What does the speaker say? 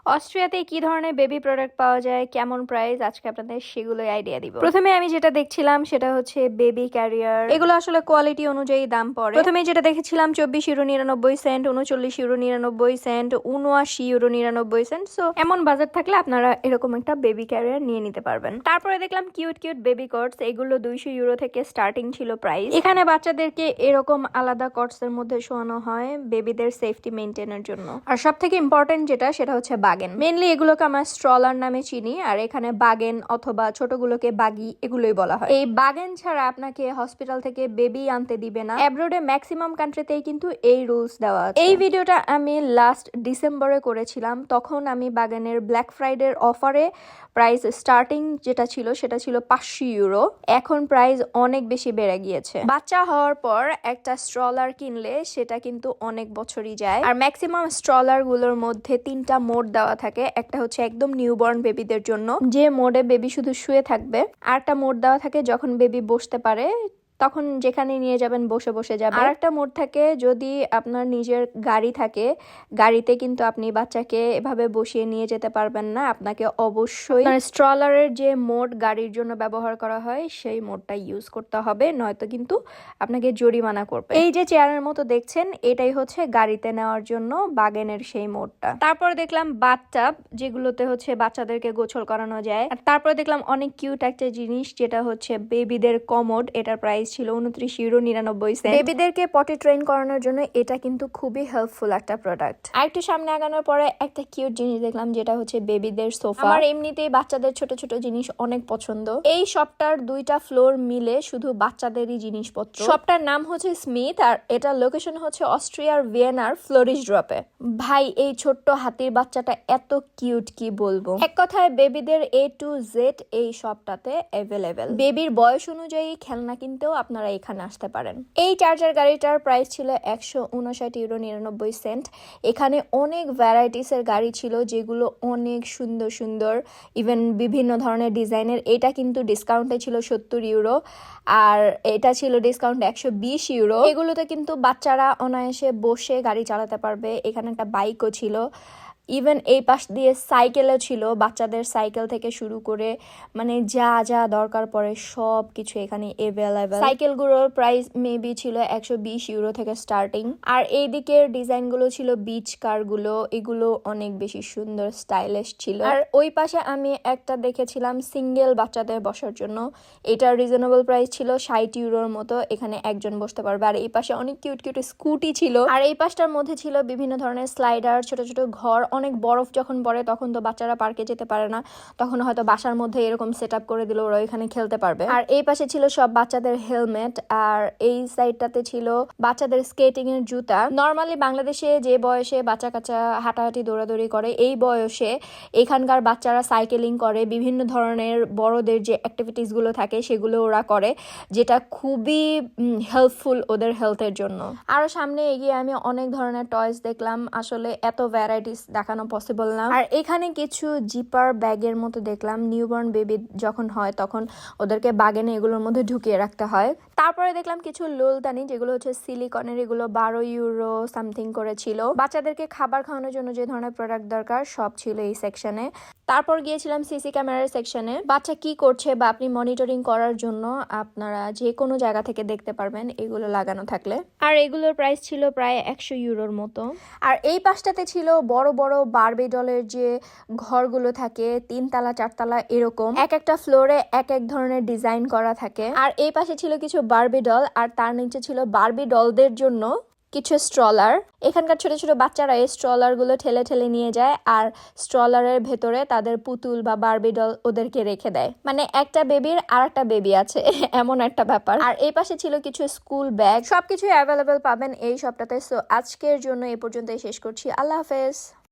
অস্ট্রিয়াতে কি ধরনের baby product পাওয়া যায়, কেমন প্রাইস, আজকে আপনাদের সেগুলোই আইডিয়া দিব। প্রথমে আমি যেটা দেখছিলাম সেটা হচ্ছে বেবি ক্যারিয়ার। এগুলো আসলে কোয়ালিটি অনুযায়ী দাম পড়ে। প্রথমে যেটা দেখেছিলাম 24 euro 99 cent, 39 euro 99 cent, 79 euro 99 cent. So এমন বাজার থাকলে আপনারা এরকম একটা বেবি ক্যারিয়ার নিয়ে নিতে পারবেন। তারপরে দেখলাম কিউট কিউট বেবি কটস, এগুলো 200 ইউরো থেকে স্টার্টিং ছিল প্রাইস। এখানে বাচ্চাদেরকে এরকম আলাদা কটস এর মধ্যে শোয়ানো হয় বেবিদের সেফটি মেনটেনের জন্য। আর সব থেকে ইম্পর্টেন্ট যেটা সেটা হচ্ছে বাগেন। মেনলি এগুলোকে আমরা স্ট্রলার নামে চিনি, আর এখানে বাগেন অথবা ছোটগুলোকে বাগি এগুলোই বলা হয়। এই বাগেন ছাড়া আপনাকে হসপিটাল থেকে বেবি আনতে দিবে না। অ্যাব্রোডে ম্যাক্সিমাম কান্ট্রিতেই কিন্তু এই রুলস দেওয়া আছে। এই ভিডিওটা আমি লাস্ট ডিসেম্বরে করেছিলাম, তখন আমি বাগেনের ব্ল্যাক ফ্রাইডের অফারে প্রাইস স্টার্টিং যেটা ছিল সেটা ছিল 500 ইউরো। এখন প্রাইস অনেক বেশি বেড়ে গিয়েছে। বাচ্চা হওয়ার পর একটা স্ট্রলার কিনলে সেটা কিন্তু অনেক বছরই যায়। আর ম্যাক্সিমাম স্ট্রলার গুলোর মধ্যে 3টা মোড দেওয়া থাকে। একটা হচ্ছে একদম নিউবর্ন বেবিদের জন্য, যে মোডে বেবি শুধু শুয়ে থাকবে। আর একটা মোড দেওয়া থাকে যখন বেবি বসতে পারে, তখন যেখানে নিয়ে যাবেন বসে বসে যাবে। আর একটা মোড থাকে যদি আপনার নিজের গাড়ি থাকে, গাড়িতে কিন্তু আপনি বাচ্চাকে এভাবে বসিয়ে নিয়ে যেতে পারবেন না। আপনাকে অবশ্যই স্ট্রলারের যে মোড গাড়ির জন্য ব্যবহার করা হয় সেই মোডটা ইউজ করতে হবে, নয়তো কিন্তু আপনাকে জরিমানা করবে। এই যে চেয়ারের মতো দেখছেন, এটাই হচ্ছে গাড়িতে নেওয়ার জন্য বাগেনের সেই মোডটা। তারপর দেখলাম বাথটাব, যেগুলোতে হচ্ছে বাচ্চাদেরকে গোসল করানো যায়। আর তারপরে দেখলাম অনেক কিউট একটা জিনিস, যেটা হচ্ছে বেবিদের কমোড। এটার প্রাইস ছিল 29 ইউরো 99 সেন্ট। বেবিদেরকে পটি ট্রেন করানোর জন্য এটা কিন্তু খুবই হেল্পফুল একটা প্রোডাক্ট। আর একটু সামনে আগানোর পরে একটা কিউট জিনিস দেখলাম, যেটা হচ্ছে বেবিদের সোফা। আমার এমনিতেই বাচ্চাদের ছোট ছোট জিনিস অনেক পছন্দ। এই শপটার 2টা ফ্লোর মিলে শুধু বাচ্চাদেরই জিনিসপত্র। শপটার নাম হচ্ছে স্মিথ, আর এটা লোকেশন হচ্ছে অস্ট্রিয়ার ভিয়েনার ফ্লোরিশ ড্রপে। ভাই, এই ছোট্ট হাতির বাচ্চাটা এত কিউট, কি বলবো। এক কথায় বেবিদের A to Z এই শপটাতে অ্যাভেলেবেল। বেবির বয়স অনুযায়ী খেলনা কিনতেও আপনারা এখানে আসতে পারেন। এই চার্জার গাড়িটার প্রাইস ছিল 159 ইউরো 99 সেন্ট। এখানে অনেক ভ্যারাইটিস এর গাড়ি ছিল, যেগুলো অনেক সুন্দর সুন্দর, ইভেন বিভিন্ন ধরনের ডিজাইনের। এটা কিন্তু ডিসকাউন্টে ছিল 70 ইউরো, আর এটা ছিল ডিসকাউন্ট 120 ইউরো। এগুলোতে কিন্তু বাচ্চারা অনায়াসে বসে গাড়ি চালাতে পারবে। এখানে একটা বাইকও ছিল, ইভেন এই পাশ দিয়ে সাইকেলও ছিল। বাচ্চাদের সাইকেল থেকে শুরু করে মানে যা যা দরকার পড়ে সব কিছু এখানে অ্যাভেলেবেল। সাইকেলগুলোর প্রাইস মেবি ছিল 120 ইউরো থেকে স্টার্টিং। আর এই দিকের ডিজাইনগুলো ছিল বিচ কারগুলো, এগুলো অনেক বেশি সুন্দর স্টাইলিশ ছিল। আর ওই পাশে আমি একটা দেখেছিলাম সিঙ্গেল বাচ্চাদের বসার জন্য। এটার রিজনেবল প্রাইস ছিল 60 ইউরোর মতো। এখানে একজন বসতে পারবে। আর এই পাশে অনেক কিউট কিউট স্কুটি ছিল। আর এই পাশটার মধ্যে ছিল বিভিন্ন ধরনের স্লাইডার, ছোট ছোট ঘর। অনেক বরফ যখন পড়ে তখন তো বাচ্চারা পার্কে যেতে পারে না, তখন হয়তো বাসার মধ্যে এরকম সেট আপ করে দিল, ওরা এখানে খেলতে পারবে। আর এই পাশে ছিল সব বাচ্চাদের হেলমেট, আর এই সাইডটাতে ছিল বাচ্চাদের স্কেটিং এর জুতা। নর্মালি বাংলাদেশে যে বয়সে বাচ্চা কাচ্চা হাঁটাহাঁটি দৌড়াদৌড়ি করে, এই বয়সে এখানকার বাচ্চারা সাইকেলিং করে, বিভিন্ন ধরনের বড়দের যে অ্যাক্টিভিটিস গুলো থাকে সেগুলো ওরা করে, যেটা খুবই হেল্পফুল ওদের হেলথের জন্য। আরো সামনে এগিয়ে আমি অনেক ধরনের টয়স দেখলাম। আসলে এত ভ্যারাইটিস দেখানো পসিবল না। আর এখানে কিছু জিপার ব্যাগের মতো দেখলাম। নিউবর্ন বেবি যখন হয় তখন ওদেরকে বাগেনে এগুলোর মধ্যে ঢুকিয়ে রাখতে হয়। তারপরে দেখলাম কিছু লোলদানি, যেগুলো হচ্ছে সিলিকনের। এগুলো 12 ইউরো সামথিং করেছিল। বাচ্চাদেরকে খাবার খাওয়ানোর জন্য যে ধরনের প্রোডাক্ট দরকার সব ছিল এই সেকশনে। তারপর গিয়েছিলাম সিসি ক্যামেরার সেকশনে। বাচ্চা কি করছে বা আপনি মনিটরিং করার জন্য আপনারা যে কোনো জায়গা থেকে দেখতে পারবেন এগুলো লাগানো থাকলে। আর এগুলোর প্রাইস ছিল প্রায় 100 ইউরোর মতো। আর এই পাশটাতে ছিল বড় বড় বারবি ডলের যে ঘরগুলো থাকে, 3 তলা 4 তলা এরকম, এক একটা ফ্লোরে এক এক ধরনের ডিজাইন করা থাকে। আর এই পাশে ছিল কিছু বারবি ডল, আর তার নিচে ছিল বারবি ডলদের জন্য কিছু স্ট্রলার। এখানকার ছোট ছোট বাচ্চারা এই স্ট্রলার গুলো ঠেলে ঠেলে নিয়ে যায়, আর স্ট্রলারের ভেতরে তাদের পুতুল বা বারবি ডল ওদেরকে রেখে দেয়। মানে একটা বেবির আর একটা বেবি আছে এমন একটা ব্যাপার। আর এই পাশে ছিল কিছু স্কুল ব্যাগ। সবকিছু অ্যাভেলেবেল পাবেন এই সপ্তাহে। সো আজকের জন্য এই পর্যন্তই শেষ করছি। আল্লাহ হাফেজ।